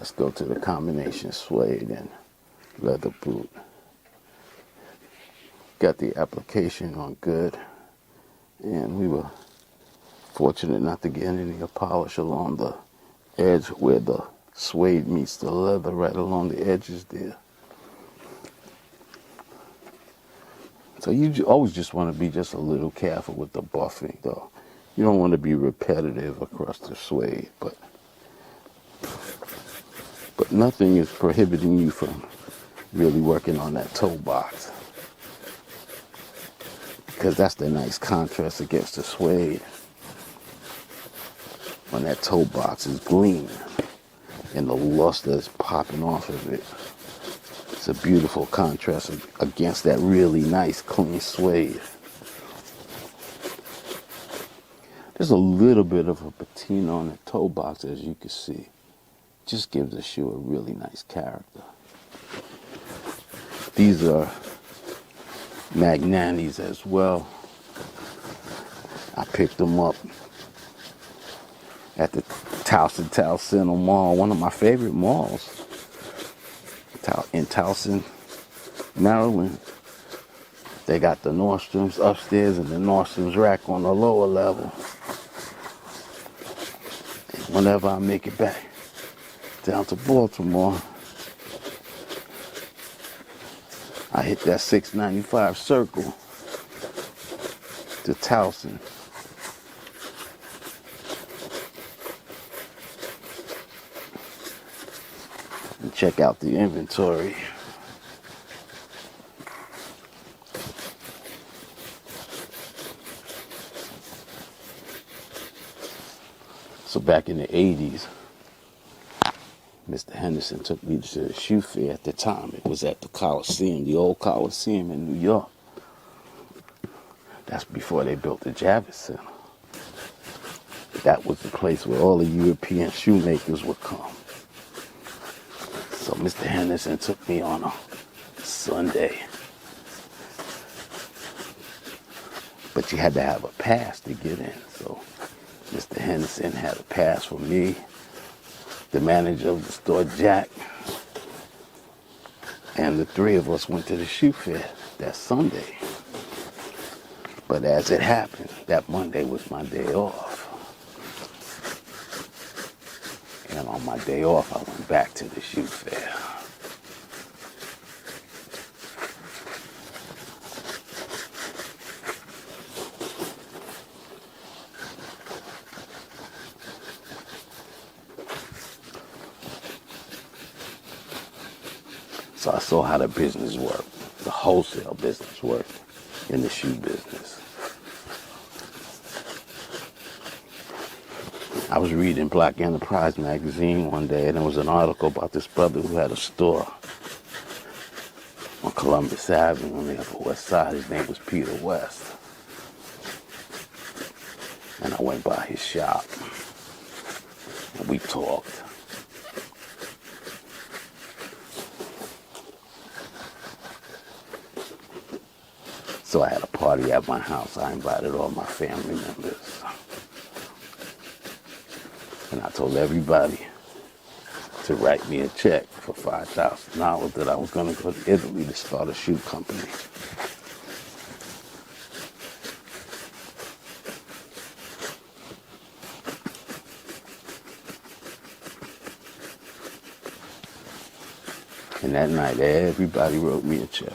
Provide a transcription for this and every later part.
Let's go to the combination suede and leather boot. Got the application on good, and we were fortunate not to get any polish along the edge where the suede meets the leather, right along the edges there. So you always just want to be just a little careful with the buffing, though. You don't want to be repetitive across the suede, but nothing is prohibiting you from really working on that toe box, because that's the nice contrast against the suede. When that toe box is gleaming and the luster is popping off of it, it's a beautiful contrast against that really nice clean suede. There's a little bit of a patina on the toe box, as you can see. Just gives the shoe a really nice character. These are Magnanis as well. I picked them up at the Towson Town Center Mall, one of my favorite malls in Towson, Maryland. They got the Nordstroms upstairs and the Nordstroms rack on the lower level. And whenever I make it back down to Baltimore, I hit that 695 circle to Towson. And check out the inventory. So back in the 80s, Mr. Henderson took me to the shoe fair. At the time, it was at the Coliseum, the old Coliseum in New York. That's before they built the Javits Center. That was the place where all the European shoemakers would come. So Mr. Henderson took me on a Sunday. But you had to have a pass to get in. So Mr. Henderson had a pass for me, the manager of the store, Jack, and the three of us went to the shoe fair that Sunday. But as it happened, that Monday was my day off. And on my day off, I went back to the shoe fair. So I saw how the business worked, the wholesale business worked in the shoe business. I was reading Black Enterprise magazine one day, and there was an article about this brother who had a store on Columbus Avenue on the Upper West Side. His name was Peter West. And I went by his shop, and we talked. So I had a party at my house. I invited all my family members. And I told everybody to write me a check for $5,000 that I was going to go to Italy to start a shoe company. And that night, everybody wrote me a check.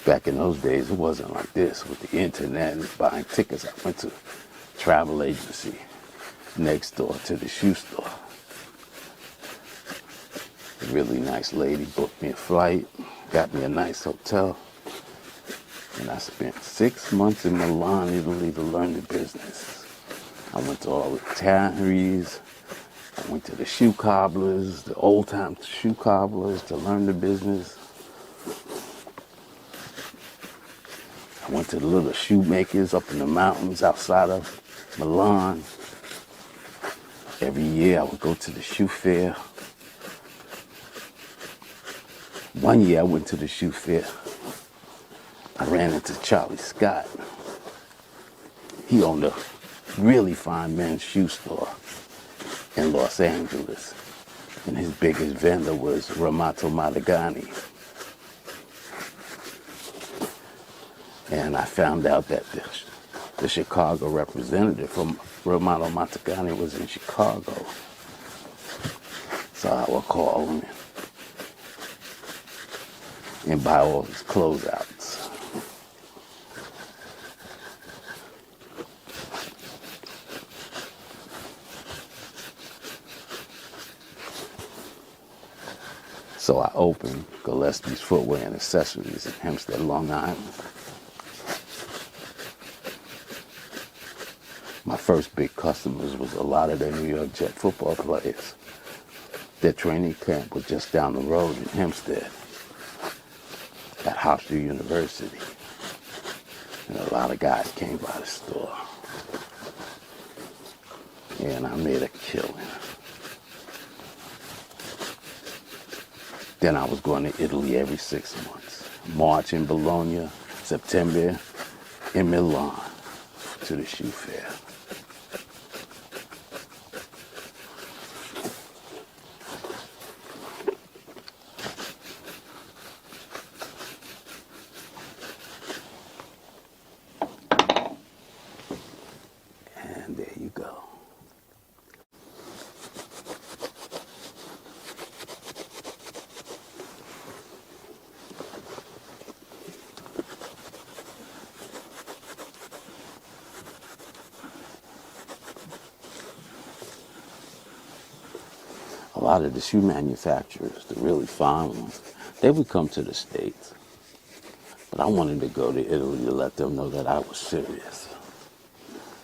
Back in those days, it wasn't like this with the internet and buying tickets. I went to a travel agency next door to the shoe store. A really nice lady booked me a flight, got me a nice hotel, and I spent 6 months in Milan, Italy to learn the business. I went to all the tanneries, I went to the shoe cobblers, the old-time shoe cobblers to learn the business. I went to the little shoemakers up in the mountains outside of Milan. Every year I would go to the shoe fair. One year I went to the shoe fair. I ran into Charlie Scott. He owned a really fine men's shoe store in Los Angeles. And his biggest vendor was Ramato Matagani. And I found out that the Chicago representative from Ramato Matagani was in Chicago. So I would call him and buy all his closeouts. So I opened Gillespie's Footwear and Accessories in Hempstead, Long Island. My first big customers was a lot of the New York Jet football players. Their training camp was just down the road in Hempstead at Hofstra University. And a lot of guys came by the store. And I made a killing. Then I was going to Italy every 6 months. March in Bologna, September in Milan to the shoe fair. And there you go. A lot of the shoe manufacturers, the really fine ones, they would come to the States. But I wanted to go to Italy to let them know that I was serious.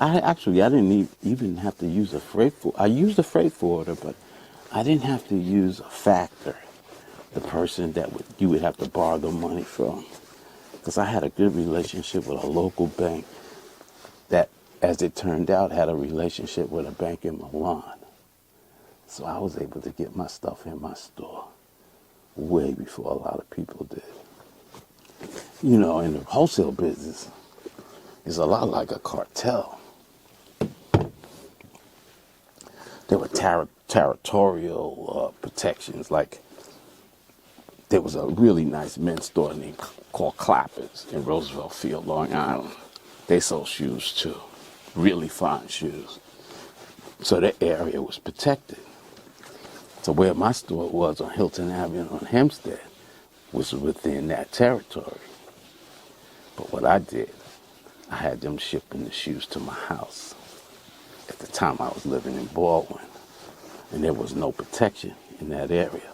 I didn't even have to use a freight forwarder. I used a freight forwarder, but I didn't have to use a factor, the person that you would have to borrow the money from. Because I had a good relationship with a local bank that, as it turned out, had a relationship with a bank in Milan. So I was able to get my stuff in my store way before a lot of people did. You know, in the wholesale business, it's a lot like a cartel. There were territorial protections. Like, there was a really nice men's store called Clappers in Roosevelt Field, Long Island. They sold shoes too, really fine shoes. So that area was protected. So where my store was on Hilton Avenue on Hempstead was within that territory. But what I did, I had them shipping the shoes to my house. At the time I was living in Baldwin, and there was no protection in that area.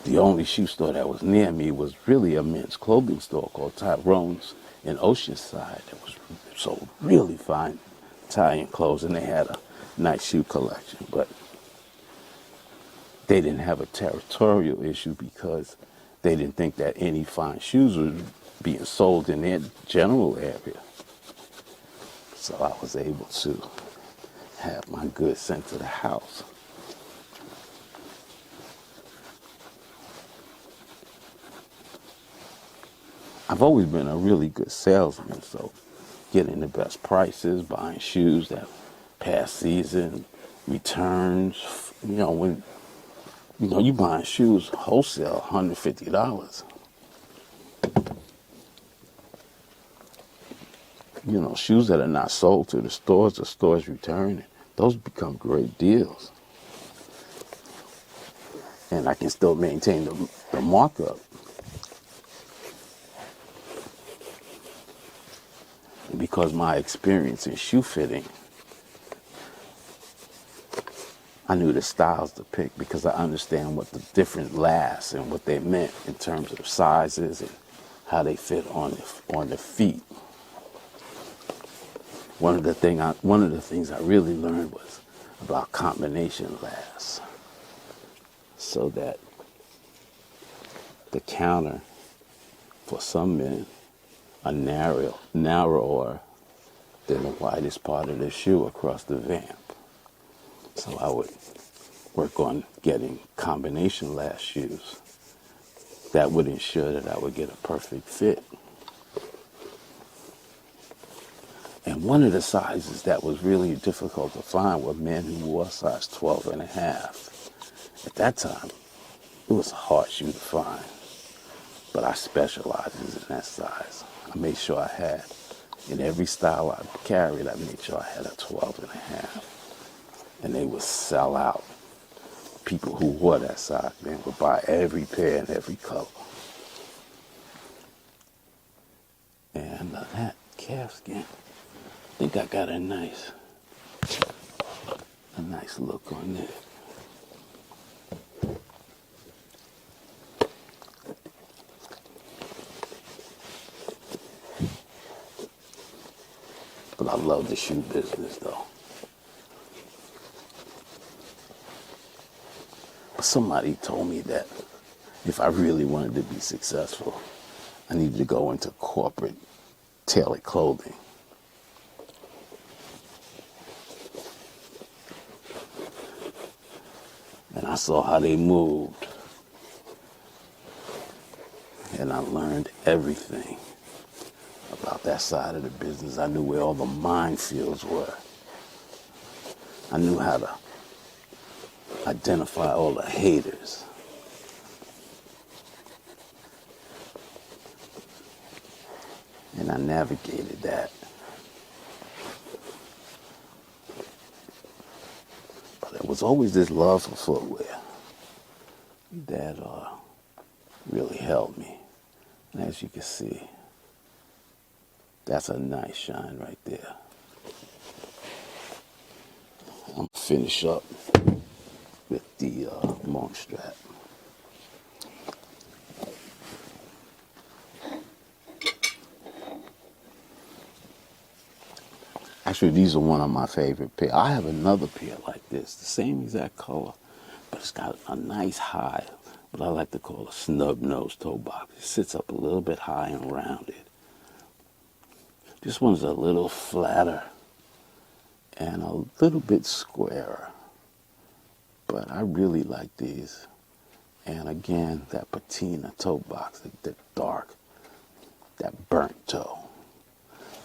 The only shoe store that was near me was really a men's clothing store called Tyrone's in Oceanside that was sold really fine Italian clothes, and they had a nice shoe collection. But they didn't have a territorial issue because they didn't think that any fine shoes were being sold in their general area. So I was able to have my goods sent to the house. I've always been a really good salesman, so getting the best prices, buying shoes that past season, returns, when you buying shoes wholesale, $150. Shoes that are not sold to the stores returning, those become great deals. And I can still maintain the markup. And because my experience in shoe fitting, I knew the styles to pick because I understand what the different lasts and what they meant in terms of sizes and how they fit on the feet. One of the things I really learned was about combination lasts, so that the counter for some men are narrower than the widest part of the shoe across the vamp. So I would work on getting combination last shoes that would ensure that I would get a perfect fit. And And one of the sizes that was really difficult to find were men who wore size 12 and a half. At that time, it was a hard shoe to find, but I specialized in that size. I made sure I had, in every style I carried, I made sure I had a 12 and a half. And they would sell out. People who wore that size, man, would buy every pair in every color. And that calfskin, I think I got a nice look on there. But I love the shoe business, though. But somebody told me that if I really wanted to be successful, I needed to go into corporate tailored clothing. And I saw how they moved. And I learned everything about that side of the business. I knew where all the minefields were. I knew how to identify all the haters. And I navigated that. But there was always this love for footwear that really held me. And as you can see, that's a nice shine right there. I'm going to finish up with the monk strap. Actually, these are one of my favorite pairs. I have another pair like this, the same exact color, but it's got a nice high, what I like to call a snub nose toe box. It sits up a little bit high and rounded. This one's a little flatter and a little bit squarer, but I really like these. And again, that patina toe box, the dark, that burnt toe.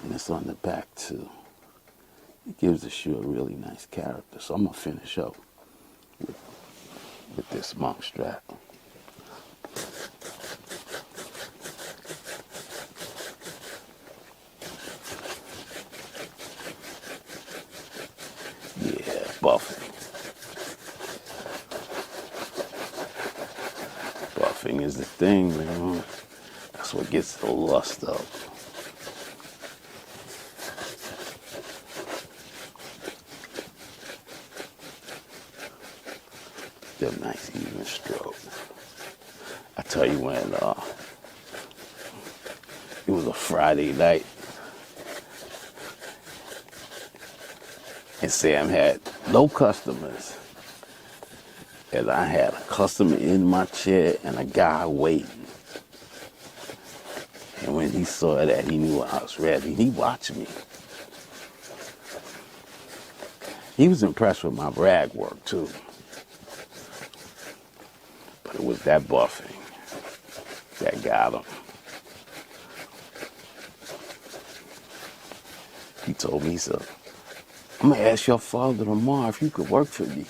And it's on the back too. It gives the shoe a really nice character. So I'm going to finish up with this monk strap. Yeah, buffing. Buffing is the thing, man. That's what gets the lust up. Them nice even stroke. I tell you when it was a Friday night and Sam had no customers, and I had a customer in my chair and a guy waiting. And when he saw that, he knew I was ready. He watched me. He was impressed with my rag work too. But it was that buffing that got him. He told me, he said, I'm going to ask your father tomorrow if you could work for me.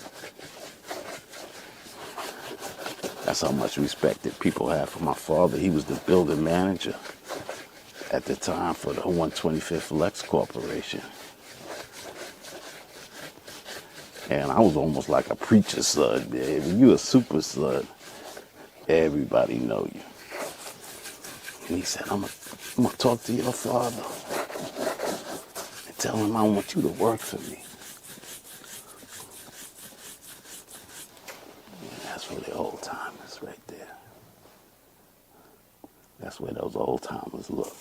That's how much respect that people have for my father. He was the building manager at the time for the 125th Lex Corporation. And I was almost like a preacher's son, man. When you a super son, everybody know you. And he said, I'm gonna talk to your father and tell him I want you to work for me. And that's for the old timers right there. That's where those old timers look.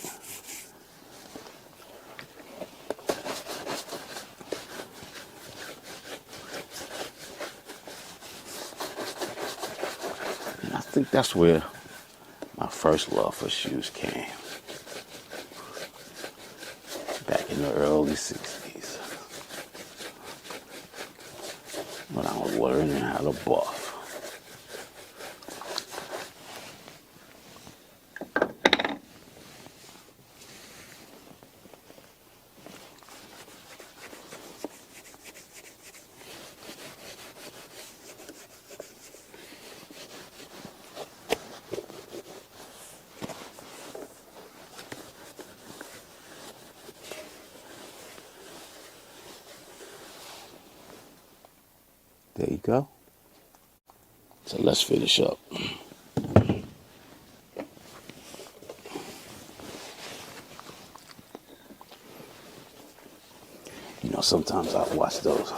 And I think that's where my first love for shoes came. Back in the early 60s. When I was learning how to buff. There you go. So let's finish up. You know, sometimes I watch those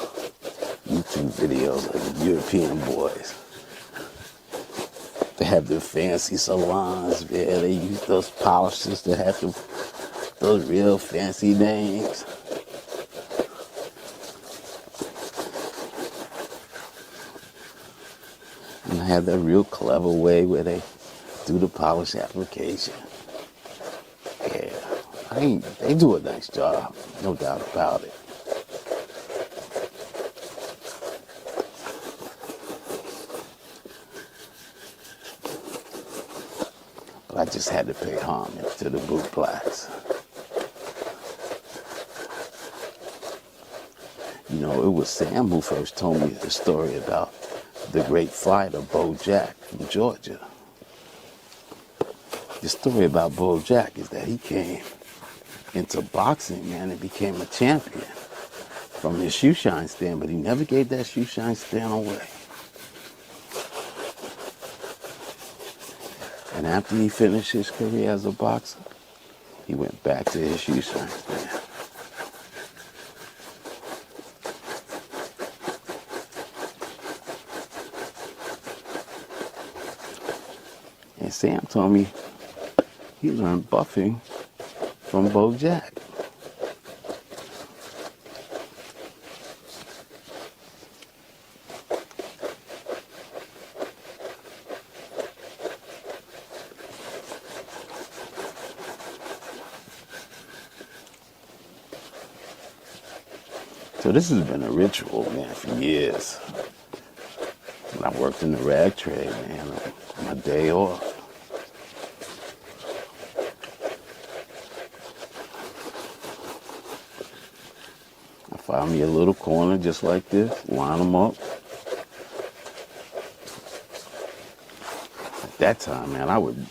YouTube videos of the European boys. They have their fancy salons there. They use those polishes that have those real fancy names. And they have that real clever way where they do the polish application. Yeah, they do a nice job, no doubt about it. But I just had to pay homage to the boot blacks. You know, it was Sam who first told me the story about the great fighter Bo Jack from Georgia. The story about Bo Jack is that he came into boxing, man, and became a champion from his shoe shine stand, but he never gave that shoe shine stand away. And after he finished his career as a boxer, he went back to his shoe shine stand. And Sam told me he learned buffing from Bo Jack. So this has been a ritual, man, for years. When I worked in the rag trade, man, on my day off. I found me a little corner just like this, line them up. At that time, man, I would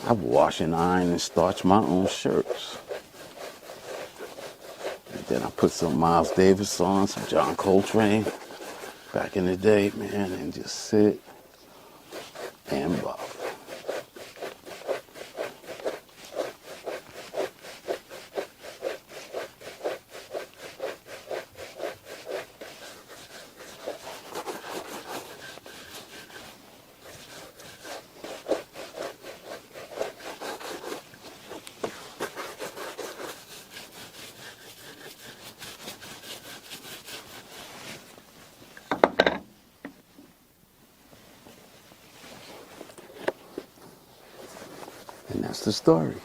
wash and iron and starch my own shirts. And then I put some Miles Davis on, some John Coltrane back in the day, man, and just sit and buff. And that's the story.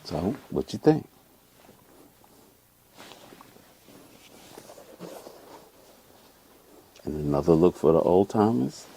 So, what you think? And another look for the old timers.